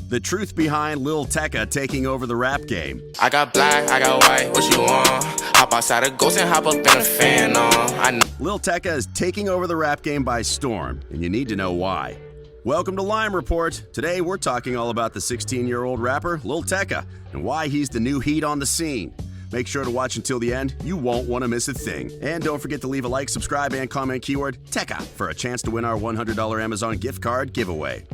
The truth behind Lil Tecca taking over the rap game. I got black, I got white, what you want? Hop outside a ghost and hop up in a fan on. Lil Tecca is taking over the rap game by storm, and you need to know why. Welcome to Lime Report. Today we're talking all about the 16-year-old rapper Lil Tecca and why he's the new heat on the scene. Make sure to watch until the end. You won't want to miss a thing. And don't forget to leave a like, subscribe, and comment keyword Tecca for a chance to win our $100 Amazon gift card giveaway.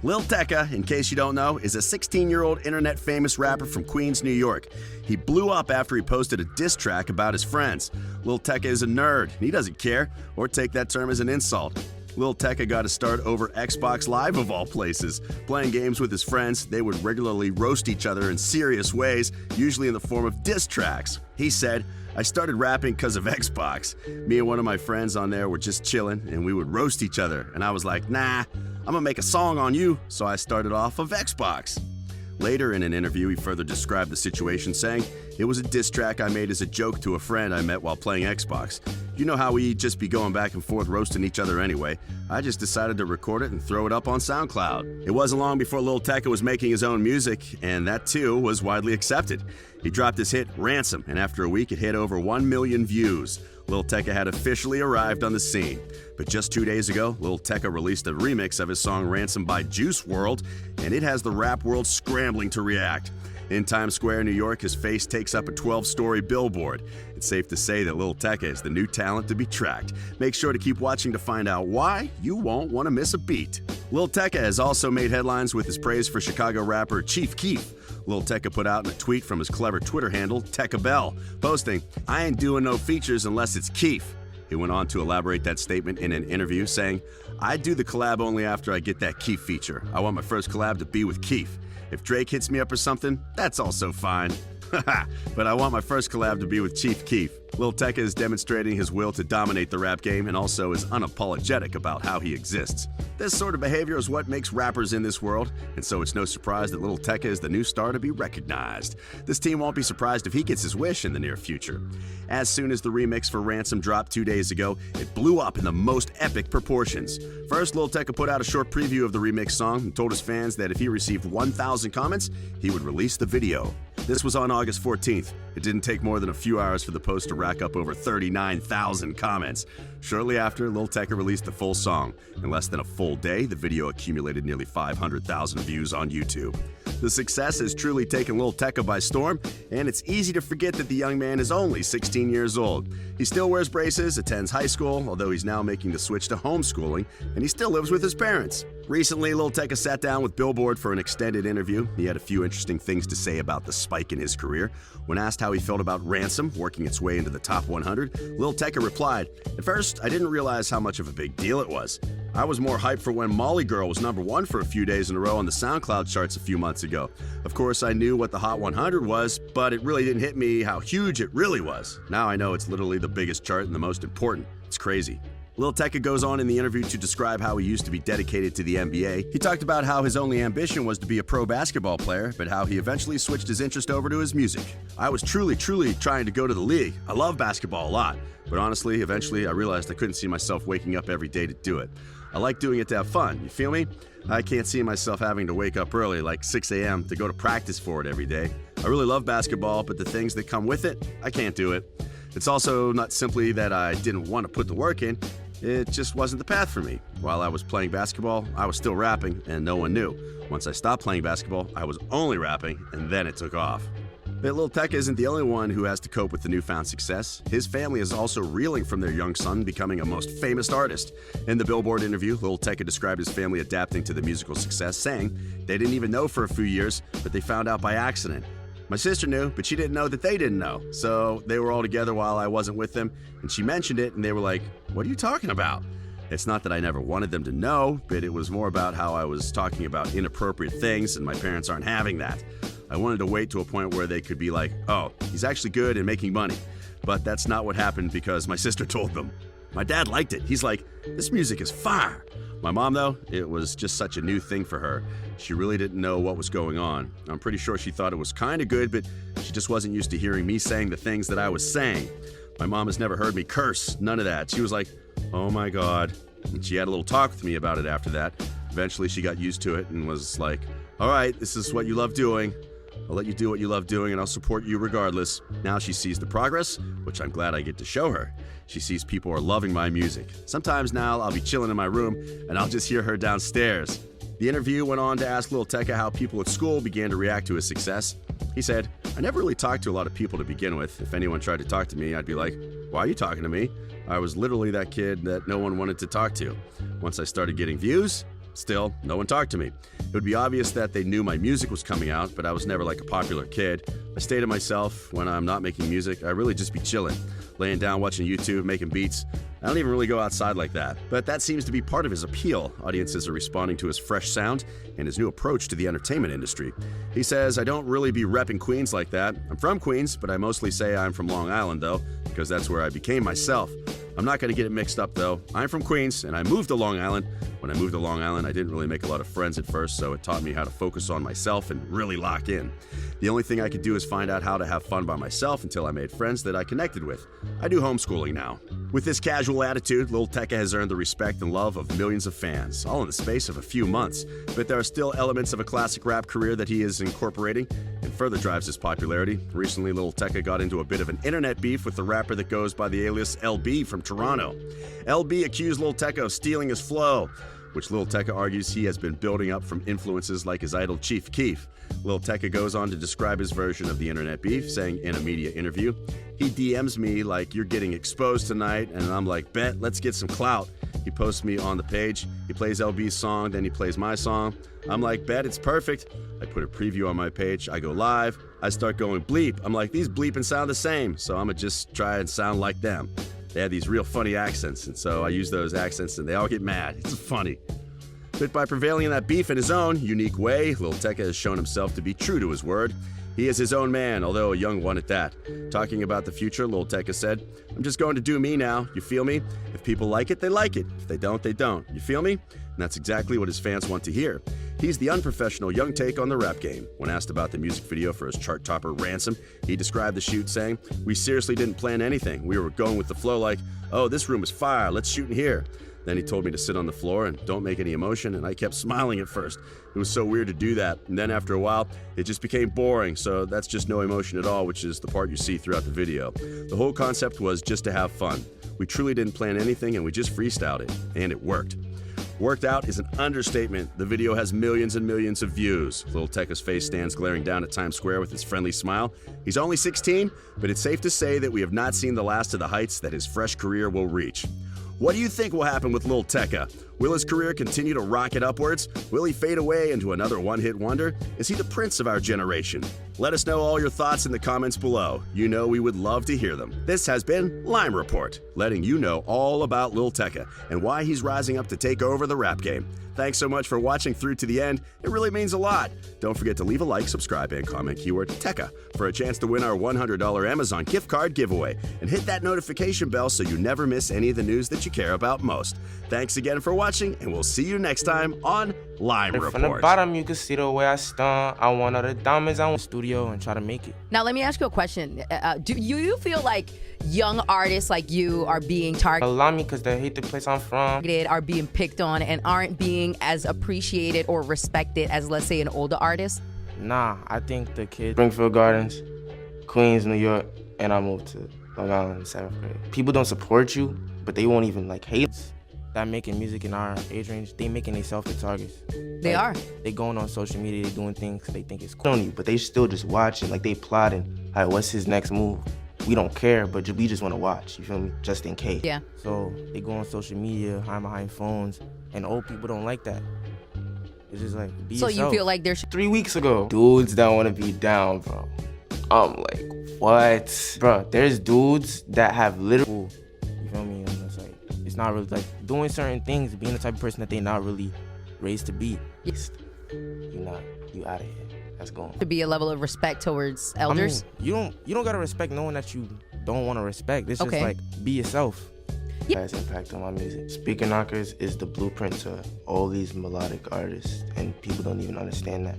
Lil Tecca, in case you don't know, is a 16-year-old internet-famous rapper from Queens, New York. He blew up after he posted a diss track about his friends. Lil Tecca is a nerd, and he doesn't care, or take that term as an insult. Lil Tecca got to start over Xbox Live of all places. Playing games with his friends, they would regularly roast each other in serious ways, usually in the form of diss tracks. He said, "I started rapping because of Xbox. Me and one of my friends on there were just chilling, and we would roast each other. And I was like, nah, I'm gonna make a song on you, so I started off of Xbox." Later in an interview, he further described the situation, saying, "It was a diss track I made as a joke to a friend I met while playing Xbox. You know how we'd just be going back and forth roasting each other anyway. I just decided to record it and throw it up on SoundCloud." It wasn't long before Lil Tecca was making his own music, and that too was widely accepted. He dropped his hit Ransom, and after a week it hit over 1 million views. Lil Tecca had officially arrived on the scene. But just 2 days ago, Lil Tecca released a remix of his song Ransom by Juice WRLD, and it has the rap world scrambling to react. In Times Square, New York, his face takes up a 12-story billboard. It's safe to say that Lil Tecca is the new talent to be tracked. Make sure to keep watching to find out why. You won't want to miss a beat. Lil Tecca has also made headlines with his praise for Chicago rapper Chief Keef. Lil Tecca put out in a tweet from his clever Twitter handle, Tecca Bell, posting, "I ain't doing no features unless it's Keef." He went on to elaborate that statement in an interview, saying, "I do the collab only after I get that Keef feature. I want my first collab to be with Keef. If Drake hits me up or something, that's also fine. But I want my first collab to be with Chief Keef." Lil Tecca is demonstrating his will to dominate the rap game and also is unapologetic about how he exists. This sort of behavior is what makes rappers in this world, and so it's no surprise that Lil Tecca is the new star to be recognized. This team won't be surprised if he gets his wish in the near future. As soon as the remix for Ransom dropped 2 days ago, it blew up in the most epic proportions. First, Lil Tecca put out a short preview of the remix song and told his fans that if he received 1,000 comments, he would release the video. This was on August 14th. It didn't take more than a few hours for the post to rack up over 39,000 comments. Shortly after, Lil Tecca released the full song. In less than a full day, the video accumulated nearly 500,000 views on YouTube. The success has truly taken Lil Tecca by storm, and it's easy to forget that the young man is only 16 years old. He still wears braces, attends high school, although he's now making the switch to homeschooling, and he still lives with his parents. Recently, Lil Tecca sat down with Billboard for an extended interview. He had a few interesting things to say about the spike in his career. When asked how he felt about Ransom working its way into the top 100, Lil Tecca replied, "At first, I didn't realize how much of a big deal it was. I was more hyped for when Molly Girl was #1 for a few days in a row on the SoundCloud charts a few months ago. Of course, I knew what the Hot 100 was, but it really didn't hit me how huge it really was. Now I know it's literally the biggest chart and the most important. It's crazy." Lil Tecca goes on in the interview to describe how he used to be dedicated to the NBA. He talked about how his only ambition was to be a pro basketball player, but how he eventually switched his interest over to his music. "I was truly trying to go to the league. I love basketball a lot, but honestly, eventually I realized I couldn't see myself waking up every day to do it. I like doing it to have fun, you feel me? I can't see myself having to wake up early, like 6 a.m., to go to practice for it every day. I really love basketball, but the things that come with it, I can't do it. It's also not simply that I didn't want to put the work in, it just wasn't the path for me. While I was playing basketball, I was still rapping, and no one knew. Once I stopped playing basketball, I was only rapping, and then it took off." But Lil Tecca isn't the only one who has to cope with the newfound success. His family is also reeling from their young son becoming a most famous artist. In the Billboard interview, Lil Tecca described his family adapting to the musical success, saying, "They didn't even know for a few years, but they found out by accident. My sister knew, but she didn't know that they didn't know. So they were all together while I wasn't with them, and she mentioned it, and they were like, 'What are you talking about?' It's not that I never wanted them to know, but it was more about how I was talking about inappropriate things, and my parents aren't having that. I wanted to wait to a point where they could be like, 'Oh, he's actually good and making money.' But that's not what happened because my sister told them. My dad liked it. He's like, 'This music is fire.' My mom, though, it was just such a new thing for her. She really didn't know what was going on. I'm pretty sure she thought it was kind of good, but she just wasn't used to hearing me saying the things that I was saying. My mom has never heard me curse, none of that. She was like, 'Oh my God.' And she had a little talk with me about it after that. Eventually she got used to it and was like, All right, this is what you love doing. I'll let you do what you love doing, and I'll support you regardless. Now she sees the progress, which I'm glad I get to show her. She sees people are loving my music. Sometimes now I'll be chilling in my room, and I'll just hear her downstairs. The interview went on to ask Lil Tecca how people at school began to react to his success. He said, "I never really talked to a lot of people to begin with. If anyone tried to talk to me, I'd be like, 'Why are you talking to me?' I was literally that kid that no one wanted to talk to. Once I started getting views, still, no one talked to me. It would be obvious that they knew my music was coming out, but I was never like a popular kid. I stay to myself. When I'm not making music, I really just be chilling, laying down, watching YouTube, making beats. I don't even really go outside like that. But that seems to be part of his appeal. Audiences are responding to his fresh sound and his new approach to the entertainment industry. He says, I don't really be repping Queens like that. I'm from Queens, but I mostly say I'm from Long Island, though, because that's where I became myself. I'm not going to get it mixed up, though. I'm from Queens, and I moved to Long Island. When I moved to Long Island, I didn't really make a lot of friends at first, so it taught me how to focus on myself and really lock in. The only thing I could do is find out how to have fun by myself until I made friends that I connected with. I do homeschooling now." With this casual attitude, Lil Tecca has earned the respect and love of millions of fans, all in the space of a few months. But there are still elements of a classic rap career that he is incorporating and further drives his popularity. Recently, Lil Tecca got into a bit of an internet beef with the rapper that goes by the alias LB from Toronto. LB accused Lil Tecca of stealing his flow, which Lil Tecca argues he has been building up from influences like his idol Chief Keef. Lil Tecca goes on to describe his version of the internet beef, saying in a media interview, "He DMs me like, 'You're getting exposed tonight,' and I'm like, 'Bet, let's get some clout.' He posts me on the page. He plays LB's song, then he plays my song. I'm like, 'Bet, it's perfect.' I put a preview on my page. I go live. I start going bleep. I'm like, these bleeping sound the same, so I'm gonna just try and sound like them. They have these real funny accents, and so I use those accents, and they all get mad. It's funny." But by prevailing in that beef in his own unique way, Lil Tecca has shown himself to be true to his word. He is his own man, although a young one at that. Talking about the future, Lil Tecca said, "I'm just going to do me now, you feel me? If people like it, they like it. If they don't, they don't. You feel me?" And that's exactly what his fans want to hear. He's the unprofessional young take on the rap game. When asked about the music video for his chart topper Ransom, he described the shoot saying, "We seriously didn't plan anything. We were going with the flow like, oh, this room is fire, let's shoot in here." Then he told me to sit on the floor and don't make any emotion, and I kept smiling at first. It was so weird to do that, and then after a while, it just became boring, so that's just no emotion at all, which is the part you see throughout the video. The whole concept was just to have fun. We truly didn't plan anything, and we just freestyled it, and it worked. Worked out is an understatement. The video has millions and millions of views. Lil Tecca's face stands glaring down at Times Square with his friendly smile. He's only 16, but it's safe to say that we have not seen the last of the heights that his fresh career will reach. What do you think will happen with Lil Tecca? Will his career continue to rocket upwards? Will he fade away into another one-hit wonder? Is he the prince of our generation? Let us know all your thoughts in the comments below. You know we would love to hear them. This has been Lime Report, letting you know all about Lil Tecca and why he's rising up to take over the rap game. Thanks so much for watching through to the end. It really means a lot. Don't forget to leave a like, subscribe, and comment keyword Tecca for a chance to win our $100 Amazon gift card giveaway. And hit that notification bell so you never miss any of the news that you care about most. Thanks again for watching, and we'll see you next time on Lime Report. From the bottom, you can see the way I stunt. I want all the diamonds. I want studio and try to make it. Now, let me ask you a question. Do you feel like young artists like you are being Allow me, because they hate the place I'm from. are being picked on and aren't being as appreciated or respected as, let's say, an older artist? Nah, I think the kids, Springfield Gardens, Queens, New York, and I moved to Long Island in 7th grade. People don't support you, but they won't even like hate that making music in our age range. They making themselves the targets. They are. They going on social media, they doing things they think it's cool on you, but they still just watching, like they plotting, like what's his next move? We don't care, but we just want to watch, you feel me? Just in case. Yeah. So they go on social media, hide behind phones, and old people don't like that. It's just like, be yourself. So you feel like there's 3 weeks ago, dudes that want to be down, bro. I'm like, what? Bro, there's dudes that have literal, you feel me? And it's like, it's not really like doing certain things, being the type of person that they're not really raised to be. You out of here. That's going to be a level of respect towards elders. I mean, you don't gotta respect no one that you don't want to respect. It's just like, be yourself. Yeah. Has impact on my music. Speaker Knockers is the blueprint to all these melodic artists, and people don't even understand that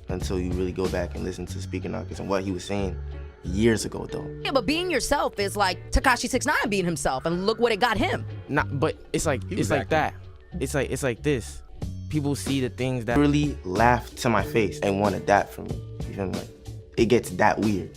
until you really go back and listen to Speaker Knockers and what he was saying years ago, though. Yeah, but being yourself is like Tekashi 6ix9ine being himself, and look what it got him. But it's like that. It's like this. people see the things that really laugh to my face and want to dap for me. You feel me? Like, it gets that weird.